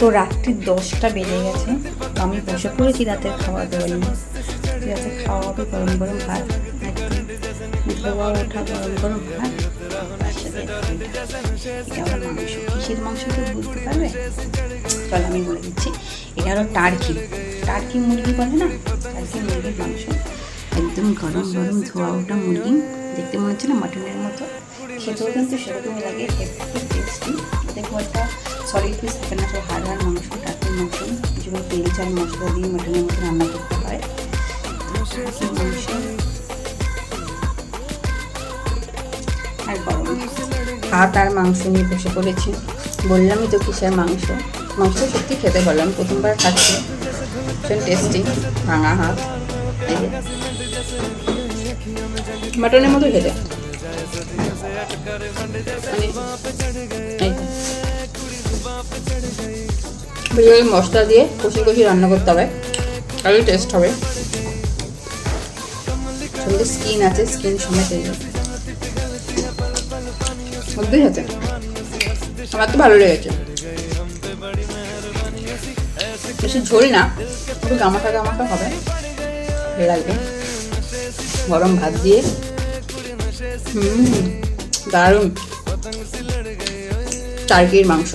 তো রাত্রি 10টা বেজে গেছে, তো আমি বসে পড়েছি রাতের খাওয়া দাওয়া নিয়ে। রাতে খাওয়া হবে গরম গরম ভাত, একদম ধোয়া ওঠা গরম গরম ভাত, তার সাথে এটা হলো মাংস। কিসের মাংস তো বুঝতে পারবে, চল আমি বলে দিচ্ছি। এটা হলো টার্কি মুরগি বলে না, টার্কি মুরগির মাংস। একদম গরম গরম ধোয়া ওঠা মুরগি, দেখতে মনে হচ্ছে না মাটনের মতো, খেতেও কিন্তু সেরকমই লাগে, হেভি টেস্টি। দেখো একটা সলিড পিস থাকে না, সব হাড় মাংস, টার্কির মাংস, যেগুলো তেল চাল মশলা দিয়ে মাটনের মতো রান্না করতে হয়। টার্কির মাংস আর গরম ভাত আর মাংস নিয়ে বসে পড়েছি। বললামই তো কিসের মাংস। মাংস সত্যি খেতে পারলাম, প্রথমবার খাচ্ছি, ভীষণ টেস্টি। ভাঙা হাত, এই যে মাটনের মতো খেতে, মানে মশলা দিয়ে কষি কষি রান্না করতে হবে, তাহলে টেস্ট হবে। সঙ্গে স্কিন আছে, স্কিন সমেত মধ্যেই আছে। আমার তো ভালো লেগেছে, বেশি ঝোল না, একটু গামাখা গামাখা হবে, ভালো লাগবে। গরম ভাত দিয়ে দারুণ টার্কির মাংস।